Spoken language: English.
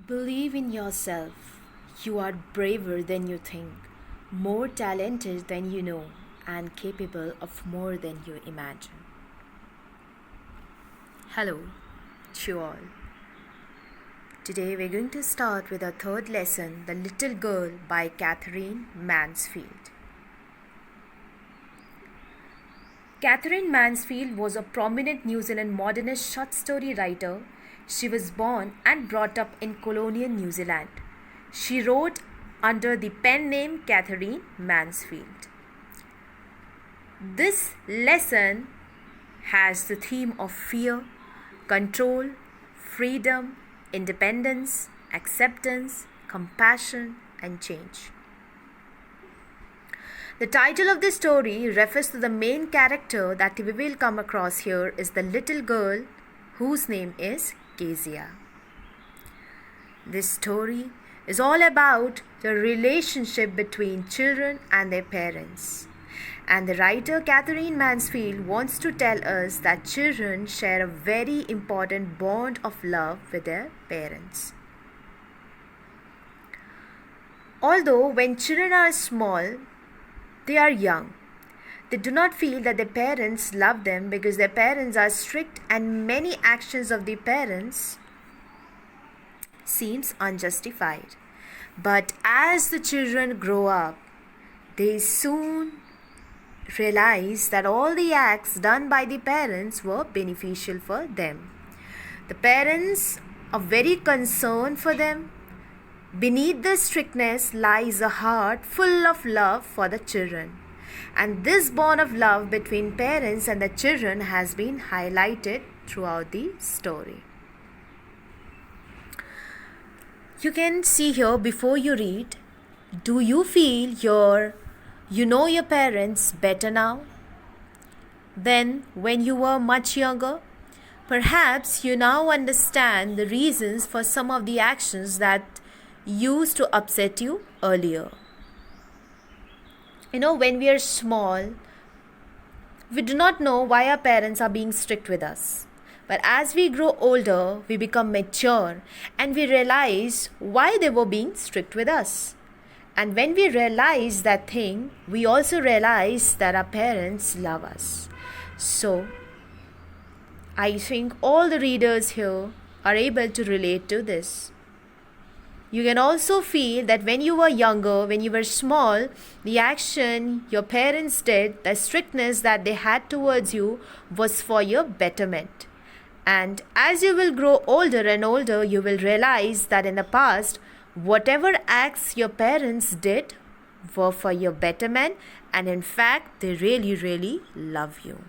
Believe in yourself. You are braver than you think, more talented than you know, and capable of more than you imagine. Hello, to you all. Today we're going to start with our third lesson, The Little Girl by Catherine Mansfield. Catherine Mansfield was a prominent New Zealand modernist short story writer. She was born and brought up in colonial New Zealand. She wrote under the pen name Catherine Mansfield. This lesson has the theme of fear, control, freedom, independence, acceptance, compassion, and change. The title of the story refers to the main character that we will come across here is the little girl whose name is Kezia. This story is all about the relationship between children and their parents. And the writer Catherine Mansfield wants to tell us that children share a very important bond of love with their parents. Although when children are small, they are young. They do not feel that their parents love them because their parents are strict and many actions of the parents seems unjustified. But as the children grow up, they soon realize that all the acts done by the parents were beneficial for them. The parents are very concerned for them. Beneath the strictness lies a heart full of love for the children. And this bond of love between parents and the children has been highlighted throughout the story. You can see here before you read, do you feel you know your parents better now than when you were much younger? Perhaps you now understand the reasons for some of the actions that used to upset you earlier. When we are small, we do not know why our parents are being strict with us. But as we grow older, we become mature and we realize why they were being strict with us. And when we realize that thing, we also realize that our parents love us. So, I think all the readers here are able to relate to this. You can also feel that when you were younger, when you were small, the action your parents did, the strictness that they had towards you was for your betterment. And as you will grow older and older, you will realize that in the past, whatever acts your parents did were for your betterment, and in fact, they really, really love you.